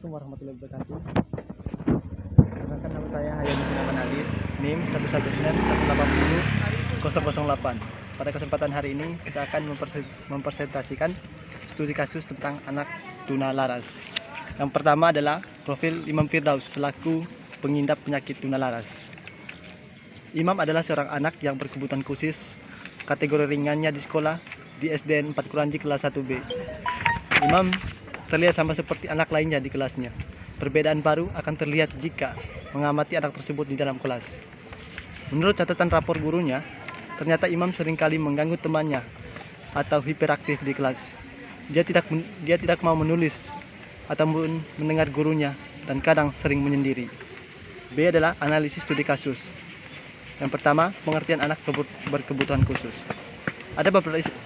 Assalamualaikum warahmatullahi wabarakatuh. Perkenalkan, nama saya Hayami Gunawan Ali, NIM 119180008. Pada kesempatan hari ini saya akan mempresentasikan studi kasus tentang anak tuna laras. Yang pertama adalah profil Imam Firdaus selaku pengidap penyakit tuna laras. Imam adalah seorang anak yang berkebutuhan khusus. Kategori ringannya di sekolah di SDN 4 Kuranji kelas 1B. Imam terlihat sama seperti anak lainnya di kelasnya. Perbedaan baru akan terlihat jika mengamati anak tersebut di dalam kelas. Menurut catatan rapor gurunya, ternyata Imam seringkali mengganggu temannya atau hiperaktif di kelas. Dia tidak mau menulis ataupun mendengar gurunya dan kadang sering menyendiri. B adalah analisis studi kasus. Yang pertama, pengertian anak berkebutuhan khusus.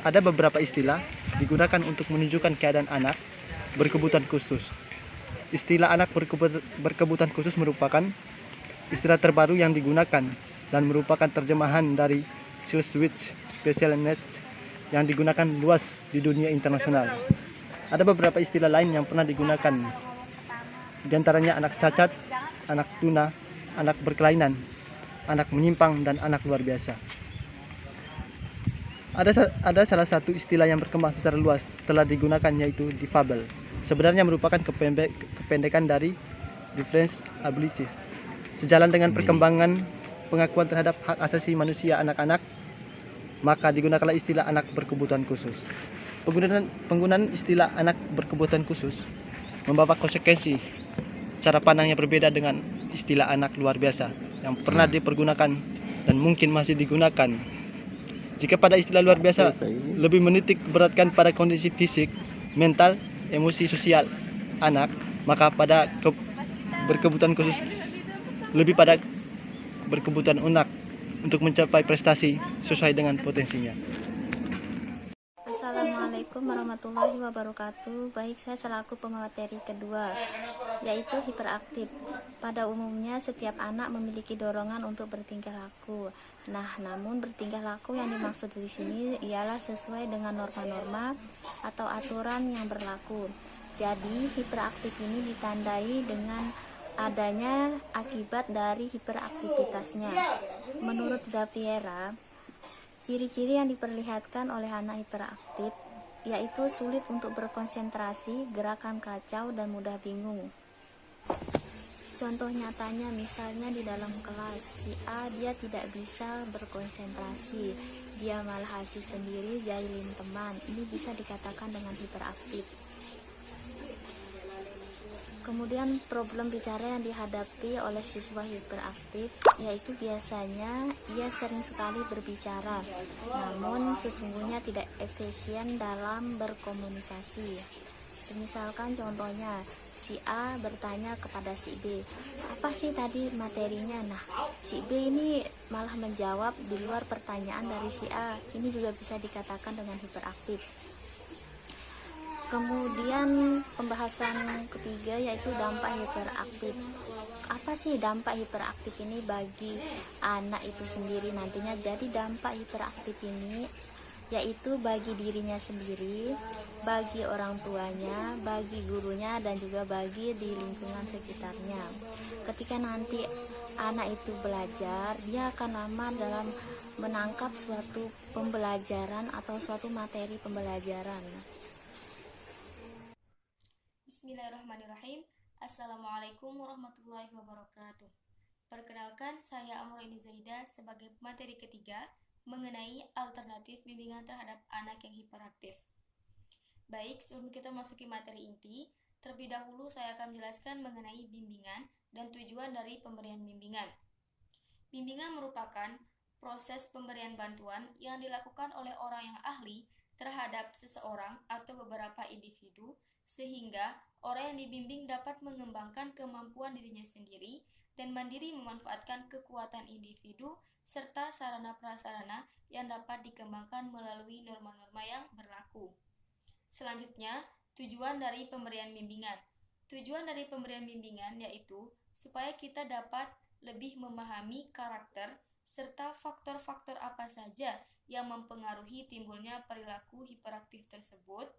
Ada beberapa istilah digunakan untuk menunjukkan keadaan anak berkebutuhan khusus. Istilah anak berkebutuhan khusus merupakan istilah terbaru yang digunakan dan merupakan terjemahan dari Switch Special Needs yang digunakan luas di dunia internasional. Ada beberapa istilah lain yang pernah digunakan, di antaranya anak cacat, anak tuna, anak berkelainan, anak menyimpang, dan anak luar biasa. Ada salah satu istilah yang berkembang secara luas telah digunakan, yaitu difabel. Sebenarnya merupakan kependekan dari difference ability. Sejalan dengan perkembangan pengakuan terhadap hak asasi manusia anak-anak, maka digunakanlah istilah anak berkebutuhan khusus. Penggunaan istilah anak berkebutuhan khusus membawa konsekuensi cara pandangnya berbeda dengan istilah anak luar biasa yang pernah dipergunakan dan mungkin masih digunakan. Jika pada istilah luar biasa lebih menitik beratkan pada kondisi fisik, mental, emosi, sosial anak, maka pada berkebutuhan khusus lebih pada berkebutuhan anak untuk mencapai prestasi sesuai dengan potensinya. Assalamualaikum warahmatullahi wabarakatuh. Baik, saya selaku pemateri kedua, yaitu hiperaktif. Pada umumnya setiap anak memiliki dorongan untuk bertingkah laku. Namun bertingkah laku yang dimaksud di sini ialah sesuai dengan norma-norma atau aturan yang berlaku. Jadi hiperaktif ini ditandai dengan adanya akibat dari hiperaktivitasnya. Menurut Zaviera, ciri-ciri yang diperlihatkan oleh anak hiperaktif yaitu sulit untuk berkonsentrasi, gerakan kacau, dan mudah bingung. Contoh nyatanya misalnya di dalam kelas, si A dia tidak bisa berkonsentrasi, dia malah asik sendiri jahilin teman. Ini bisa dikatakan dengan hiperaktif. Kemudian problem bicara yang dihadapi oleh siswa hiperaktif yaitu biasanya ia sering sekali berbicara, namun sesungguhnya tidak efisien dalam berkomunikasi. Misalkan contohnya, si A bertanya kepada si B, apa sih tadi materinya? Nah, si B ini malah menjawab di luar pertanyaan dari si A. Ini juga bisa dikatakan dengan hiperaktif. Kemudian pembahasan ketiga yaitu dampak hiperaktif. Apa sih dampak hiperaktif ini bagi anak itu sendiri nantinya? Jadi dampak hiperaktif ini yaitu bagi dirinya sendiri, bagi orang tuanya, bagi gurunya, dan juga bagi di lingkungan sekitarnya. Ketika nanti anak itu belajar, dia akan lama dalam menangkap suatu pembelajaran atau suatu materi pembelajaran. Bismillahirrahmanirrahim. Assalamualaikum warahmatullahi wabarakatuh. Perkenalkan, saya Amroini Zaida sebagai materi ketiga mengenai alternatif bimbingan terhadap anak yang hiperaktif. Baik, sebelum kita masuki materi inti, terlebih dahulu saya akan menjelaskan mengenai bimbingan dan tujuan dari pemberian bimbingan. Bimbingan merupakan proses pemberian bantuan yang dilakukan oleh orang yang ahli terhadap seseorang atau beberapa individu sehingga orang yang dibimbing dapat mengembangkan kemampuan dirinya sendiri dan mandiri memanfaatkan kekuatan individu serta sarana-prasarana yang dapat dikembangkan melalui norma-norma yang berlaku. Selanjutnya, tujuan dari pemberian bimbingan. Tujuan dari pemberian bimbingan yaitu supaya kita dapat lebih memahami karakter serta faktor-faktor apa saja yang mempengaruhi timbulnya perilaku hiperaktif tersebut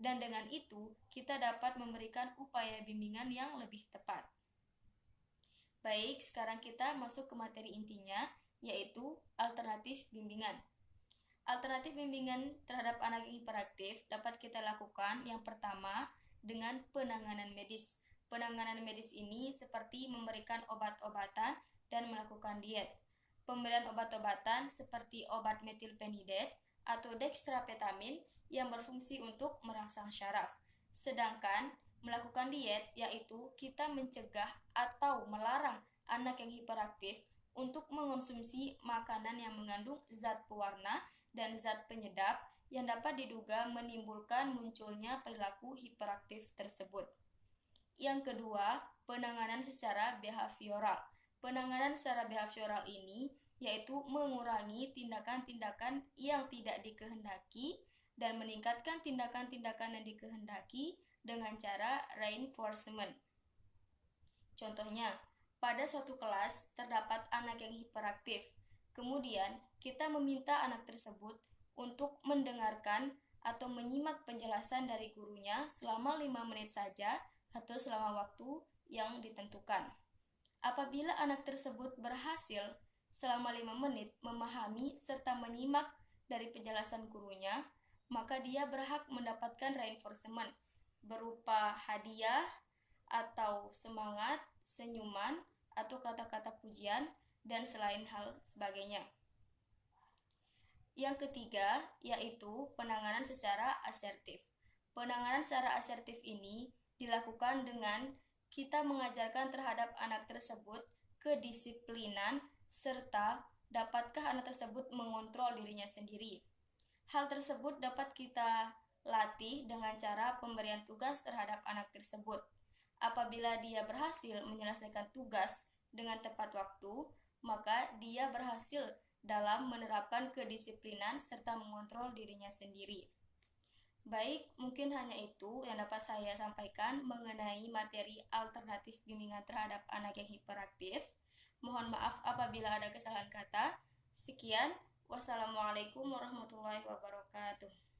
dan dengan itu kita dapat memberikan upaya bimbingan yang lebih tepat. Baik, sekarang kita masuk ke materi intinya, yaitu alternatif bimbingan. Alternatif bimbingan terhadap anak yang hiperaktif dapat kita lakukan yang pertama dengan penanganan medis. Penanganan medis ini seperti memberikan obat-obatan dan melakukan diet. Pemberian obat-obatan seperti obat metilpenidat atau dextrapetamin yang berfungsi untuk merangsang syaraf. Sedangkan melakukan diet yaitu kita mencegah atau melarang anak yang hiperaktif untuk mengonsumsi makanan yang mengandung zat pewarna dan zat penyedap yang dapat diduga menimbulkan munculnya perilaku hiperaktif tersebut. Yang kedua, penanganan secara behavioral. Penanganan secara behavioral ini yaitu mengurangi tindakan-tindakan yang tidak dikehendaki dan meningkatkan tindakan-tindakan yang dikehendaki dengan cara reinforcement. Contohnya, pada suatu kelas terdapat anak yang hiperaktif. Kemudian, kita meminta anak tersebut untuk mendengarkan atau menyimak penjelasan dari gurunya selama 5 menit saja atau selama waktu yang ditentukan. Apabila anak tersebut berhasil selama 5 menit memahami serta menyimak dari penjelasan gurunya, maka dia berhak mendapatkan reinforcement berupa hadiah atau semangat, senyuman, atau kata-kata pujian, dan selain hal sebagainya. Yang ketiga, yaitu penanganan secara asertif. Penanganan secara asertif ini dilakukan dengan kita mengajarkan terhadap anak tersebut kedisiplinan serta dapatkah anak tersebut mengontrol dirinya sendiri. Hal tersebut dapat kita latih dengan cara pemberian tugas terhadap anak tersebut. Apabila dia berhasil menyelesaikan tugas dengan tepat waktu, maka dia berhasil dalam menerapkan kedisiplinan serta mengontrol dirinya sendiri. Baik, mungkin hanya itu yang dapat saya sampaikan mengenai materi alternatif bimbingan terhadap anak yang hiperaktif. Mohon maaf apabila ada kesalahan kata. Sekian, wassalamualaikum warahmatullahi wabarakatuh.